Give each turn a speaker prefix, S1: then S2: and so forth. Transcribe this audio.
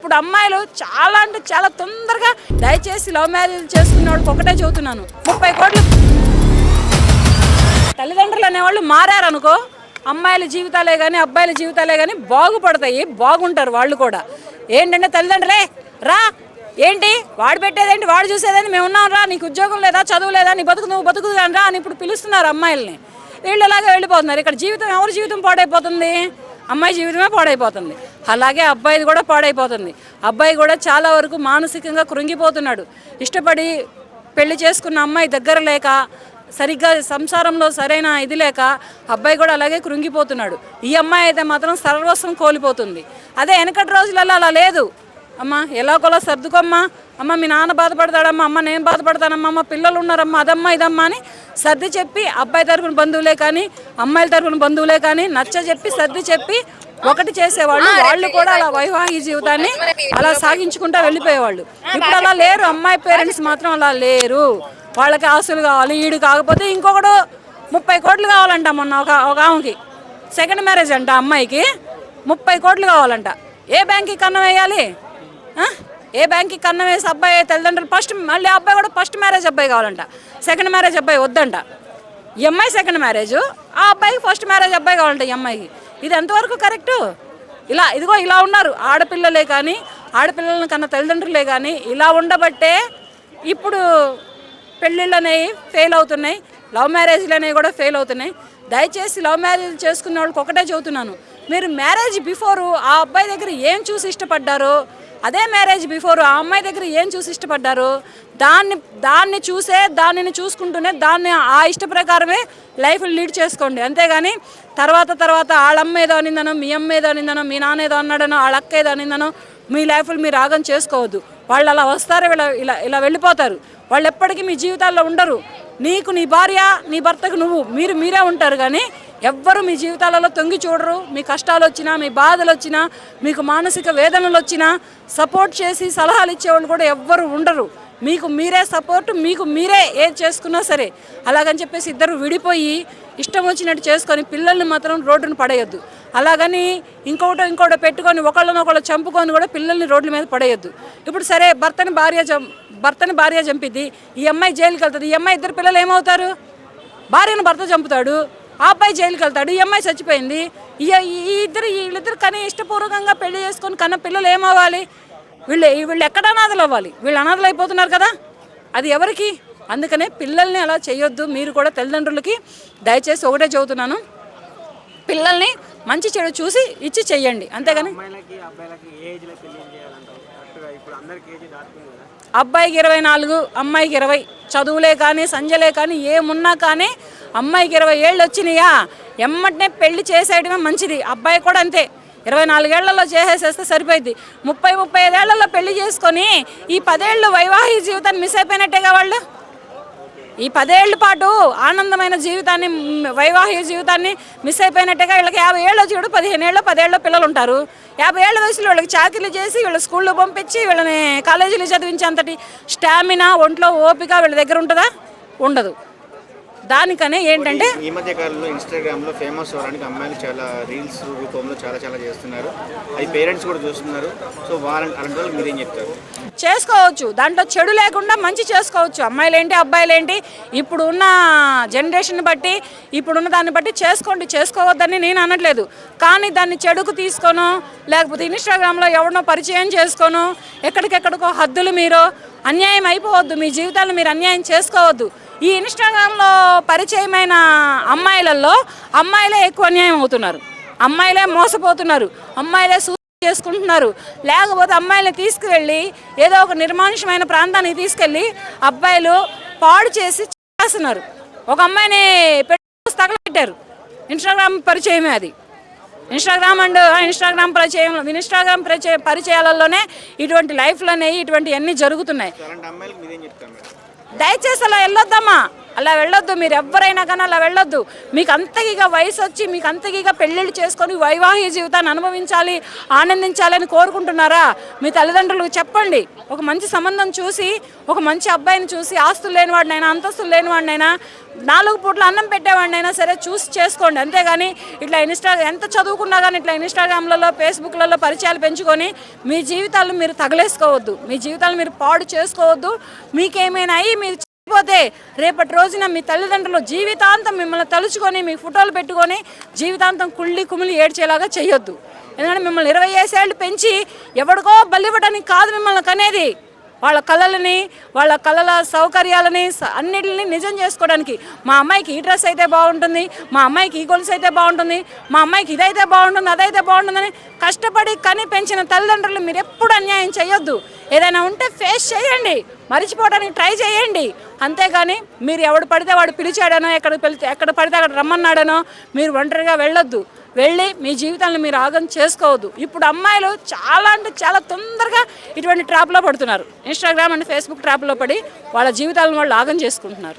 S1: ఇప్పుడు అమ్మాయిలు చాలా అంటే చాలా తొందరగా దయచేసి లవ్ మ్యారేజ్ చేసుకునే వాళ్ళకి ఒకటే చెబుతున్నాను, 30 కోట్లు తల్లిదండ్రులు అనేవాళ్ళు మారారనుకో అమ్మాయిల జీవితాలే కానీ అబ్బాయిల జీవితాలే కానీ బాగుపడతాయి, బాగుంటారు వాళ్ళు కూడా. ఏంటంటే తల్లిదండ్రులే రా ఏంటి వాడు పెట్టేదేంటి వాడు చూసేదేంటి మేము ఉన్నాం రా, నీకు ఉద్యోగం లేదా చదువు లేదా నీ బతుకు నువ్వు బతుకు కానీ రా అని ఇప్పుడు పిలుస్తున్నారు అమ్మాయిల్ని. వీళ్ళు అలాగే వెళ్ళిపోతున్నారు. ఇక్కడ జీవితం ఎవరి జీవితం పాడైపోతుంది? అమ్మాయి జీవితమే పాడైపోతుంది. అలాగే అబ్బాయిది కూడా పాడైపోతుంది. అబ్బాయి కూడా చాలా వరకు మానసికంగా కృంగిపోతున్నాడు. ఇష్టపడి పెళ్లి చేసుకున్న అమ్మాయి దగ్గర లేక సరిగ్గా సంసారంలో సరైన ఇది లేక అబ్బాయి కూడా అలాగే కృంగిపోతున్నాడు. ఈ అమ్మాయి అయితే మాత్రం సర్వస్వం కోల్పోతుంది. అదే వెనకటి రోజులలో అలా లేదు. అమ్మ ఎలాగోలా సర్దుకోమ్మా, అమ్మ మీ నాన్న బాధపడతాడమ్మా, అమ్మ నేను బాధపడతానమ్మా, అమ్మ పిల్లలు ఉన్నారమ్మా, అదమ్మా ఇదమ్మా అని సర్ది చెప్పి అబ్బాయి తరఫున బంధువులే కానీ అమ్మాయిల తరఫున బంధువులే కానీ నచ్చ చెప్పి సర్ది చెప్పి ఒకటి చేసేవాళ్ళు. వాళ్ళు కూడా అలా వైవాహిక జీవితాన్ని అలా సాగించుకుంటూ వెళ్ళిపోయేవాళ్ళు. ఇప్పుడు అలా లేరు. అమ్మాయి పేరెంట్స్ మాత్రం అలా లేరు. వాళ్ళకి ఆస్తులు కావాలి, ఈడు కాకపోతే ఇంకొకడు 30 కోట్లు కావాలంట. మొన్న ఒక ఆమెకి సెకండ్ మ్యారేజ్ అంట, అమ్మాయికి 30 కోట్లు కావాలంట. ఏ బ్యాంక్కి కన్నం వేయాలి? ఏ బ్యాంక్కి కన్నం వేసి అబ్బాయి తల్లిదండ్రులు ఫస్ట్ మళ్ళీ అబ్బాయి కూడా ఫస్ట్ మ్యారేజ్ అబ్బాయి కావాలంట, సెకండ్ మ్యారేజ్ అబ్బాయి వద్దంట. ఈ అమ్మాయి సెకండ్ మ్యారేజ్, ఆ అబ్బాయికి ఫస్ట్ మ్యారేజ్ అబ్బాయి కావాలంట ఈ అమ్మాయికి. ఇది ఎంతవరకు కరెక్టు? ఇదిగో ఇలా ఉన్నారు ఆడపిల్లలే కానీ ఆడపిల్లలను కన్నా తల్లిదండ్రులే కానీ ఇలా ఉండబట్టే ఇప్పుడు పెళ్ళిళ్ళు అనేవి ఫెయిల్ అవుతున్నాయి, లవ్ మ్యారేజ్లు అనేవి కూడా ఫెయిల్ అవుతున్నాయి. దయచేసి లవ్ మ్యారేజ్ చేసుకునే వాళ్ళకి ఒకటే చెబుతున్నాను, మీరు మ్యారేజ్ బిఫోరు ఆ అబ్బాయి దగ్గర ఏం చూసి ఇష్టపడ్డారో అదే మ్యారేజ్ బిఫోరు ఆ అమ్మాయి దగ్గర ఏం చూసి ఇష్టపడ్డారో దాన్ని చూసే దానిని చూసుకుంటూనే దాన్ని ఆ ఇష్ట ప్రకారమే లైఫ్ లీడ్ చేసుకోండి. అంతేగాని తర్వాత వాళ్ళమ్మ ఏదో అనిందనో మీ అమ్మ ఏదో అనిందనో మీ నాన్న ఏదో అన్నాడనో వాళ్ళ అక్క ఏదో అనిందనో మీ లైఫ్లు మీరు ఆగం చేసుకోవద్దు. వాళ్ళు అలా వస్తారు, ఇలా వెళ్ళిపోతారు. వాళ్ళు ఎప్పటికీ మీ జీవితాల్లో ఉండరు. నీకు నీ భార్య నీ భర్తకు మీరే ఉంటారు కానీ ఎవ్వరు మీ జీవితాలలో తొంగి చూడరు. మీ కష్టాలు వచ్చినా మీ బాధలు వచ్చినా మీకు మానసిక వేదనలు వచ్చినా సపోర్ట్ చేసి సలహాలు ఇచ్చేవాళ్ళు కూడా ఎవ్వరు ఉండరు. మీకు మీరే సపోర్ట్, మీకు మీరే ఏది చేసుకున్నా సరే. అలాగని చెప్పేసి ఇద్దరు విడిపోయి ఇష్టం వచ్చినట్టు చేసుకొని పిల్లల్ని మాత్రం రోడ్డును పడేయొద్దు. అలాగని ఇంకోటి పెట్టుకొని ఒకళ్ళనొకళ్ళు చంపుకొని కూడా పిల్లల్ని రోడ్ల మీద పడేయొద్దు. ఇప్పుడు సరే భర్తని భార్య చంపిద్ది, ఈ అమ్మాయి జైలుకి వెళ్తుంది. ఈ అమ్మాయి ఇద్దరు పిల్లలు ఏమవుతారు? భార్యను భర్త చంపుతాడు, ఆ అబ్బాయి జైలుకి వెళ్తాడు, ఈ అమ్మాయి చచ్చిపోయింది. వీళ్ళిద్దరు కానీ ఇష్టపూర్వకంగా పెళ్లి చేసుకొని కన్నా పిల్లలు ఏమవ్వాలి? వీళ్ళు ఎక్కడ అనాథలు అవ్వాలి? వీళ్ళు అనాథలు అయిపోతున్నారు కదా, అది ఎవరికి? అందుకనే పిల్లల్ని అలా చేయొద్దు. మీరు కూడా తల్లిదండ్రులకి దయచేసి ఒకటే చెబుతున్నాను, పిల్లల్ని మంచి చెడు చూసి ఇచ్చి చెయ్యండి. అంతేగాని అబ్బాయికి 24, అమ్మాయికి 20, చదువులే కానీ సంజలే కానీ ఏమున్నా కానీ అమ్మాయికి 20 ఏళ్ళు వచ్చినాయా ఎమ్మటనే పెళ్లి చేసేయడమే మంచిది. అబ్బాయి కూడా అంతే, 24 ఏళ్లలో చేసేస్తే సరిపోయింది. 35 ఏళ్లలో పెళ్లి చేసుకొని ఈ 10 ఏళ్ళు వైవాహిక జీవితాన్ని మిస్ అయిపోయినట్టేగా వాళ్ళు. ఈ 10 ఏళ్ల పాటు ఆనందమైన జీవితాన్ని వైవాహిక జీవితాన్ని మిస్ అయిపోయినట్టుగా వీళ్ళకి 50 ఏళ్ళు వచ్చి 10 ఏళ్ళ పిల్లలు ఉంటారు. 50 ఏళ్ళ వయసులో వీళ్ళకి చాకరీలు చేసి వీళ్ళ స్కూల్లో పంపించి వీళ్ళని కాలేజీలు చదివించేంతటి స్టామినా ఒంట్లో ఓపిక వీళ్ళ దగ్గర ఉంటుందా? ఉండదు. దానికనే ఏంటంటే
S2: ఈ మధ్య కాలంలో ఇన్స్టాగ్రామ్లో ఫేమస్ అవ్వడానికి అమ్మాయిలు చాలా రీల్స్ రూపంలో చాలా చేస్తున్నారు. అది పేరెంట్స్ కూడా చూస్తున్నారు. సో అలాంటి వాళ్ళకి మీరేం చెప్తారు?
S1: చేసుకోవచ్చు, దాంట్లో చెడు లేకుండా మంచి చేసుకోవచ్చు. అమ్మాయిలేంటి అబ్బాయిలేంటి ఇప్పుడు ఉన్న జనరేషన్ బట్టి ఇప్పుడున్న దాన్ని బట్టి చేసుకోవద్దని నేను అనట్లేదు. కానీ దాన్ని చెడుకు తీసుకోను, లేకపోతే ఇన్స్టాగ్రామ్లో ఎవరినో పరిచయం చేసుకోను, ఎక్కడికెక్కడికో హద్దులు మీరు అన్యాయం అయిపోవద్దు. మీ జీవితాలు మీరు అన్యాయం చేసుకోవద్దు. ఈ ఇన్స్టాగ్రామ్లో పరిచయమైన అమ్మాయిలే ఎక్కువ అన్యాయం అవుతున్నారు, అమ్మాయిలే మోసపోతున్నారు, అమ్మాయిలే చేసుకుంటున్నారు. లేకపోతే అమ్మాయిని తీసుకువెళ్ళి ఏదో ఒక నిర్మానుష్యమైన ప్రాంతానికి తీసుకెళ్ళి అబ్బాయిలు పాడు చేసి చేస్తున్నారు. ఒక అమ్మాయిని తగలబెట్టారు. ఇన్స్టాగ్రామ్ పరిచయమే అది. ఇన్స్టాగ్రామ్ పరిచయాలలోనే ఇటువంటి లైఫ్లు అనేవి ఇటువంటి అన్నీ జరుగుతున్నాయి. దయచేసి అలా వెళ్ళొద్దమ్మా. అలా వెళ్ళొద్దు. మీరు ఎవరైనా కానీ అలా వెళ్ళొద్దు. మీకు అంతగిగా వయసు వచ్చి మీకు అంతగిగా పెళ్ళిళ్ళు చేసుకొని వైవాహిక జీవితాన్ని అనుభవించాలి, ఆనందించాలని కోరుకుంటున్నారా? మీ తల్లిదండ్రులకు చెప్పండి. ఒక మంచి సంబంధం చూసి, ఒక మంచి అబ్బాయిని చూసి, ఆస్తులు లేనివాడినైనా అంతస్తులు లేనివాడినైనా 4 పూట్ల అన్నం పెట్టేవాడినైనా సరే చూసి చేసుకోండి. అంతేగాని ఇట్లా ఎంత చదువుకున్నా కానీ ఇట్లా ఇన్స్టాగ్రామ్లలో ఫేస్బుక్లలో పరిచయాలు పెంచుకొని మీ జీవితాలను మీరు తగలేసుకోవద్దు. మీ జీవితాలను మీరు పాడు చేసుకోవద్దు. మీకేమైనా అయ్యి మీరు పోతే రేపటి రోజున మీ తల్లిదండ్రులు జీవితాంతం మిమ్మల్ని తలుచుకొని మీ ఫోటోలు పెట్టుకొని జీవితాంతం కుమిలి ఏడ్చేలాగా చేయొద్దు. ఎందుకంటే మిమ్మల్ని 20 ఏళ్ళు పెంచి ఎవడికో బలివ్వడానికి కాదు మిమ్మల్ని కనేది. వాళ్ళ కళలని, వాళ్ళ కళల సౌకర్యాలని అన్నిటిని నిజం చేసుకోవడానికి. మా అమ్మాయికి ఈ డ్రెస్ అయితే బాగుంటుంది, మా అమ్మాయికి ఈ గొలుసు అయితే బాగుంటుంది, మా అమ్మాయికి ఇదైతే బాగుంటుంది, అదైతే బాగుంటుందని కష్టపడి కని పెంచిన తల్లిదండ్రులు మీరు ఎప్పుడు అన్యాయం చేయొద్దు. ఏదైనా ఉంటే ఫేస్ చేయండి, మర్చిపోవడానికి ట్రై చేయండి. అంతేగాని మీరు ఎవడు పడితే వాడు పిలిచాడనో, ఎక్కడ పడితే అక్కడ రమ్మన్నాడనో మీరు ఒంటరిగా వెళ్ళొద్దు. వెళ్ళి మీ జీవితాలను మీరు ఆగం చేసుకోవద్దు. ఇప్పుడు అమ్మాయిలు చాలా అంటే చాలా తొందరగా ఇటువంటి ట్రాప్లో పడుతున్నారు. ఇన్స్టాగ్రామ్ అండ్ ఫేస్బుక్ ట్రాప్లో పడి వాళ్ళ జీవితాలను వాళ్ళు ఆగం చేసుకుంటున్నారు.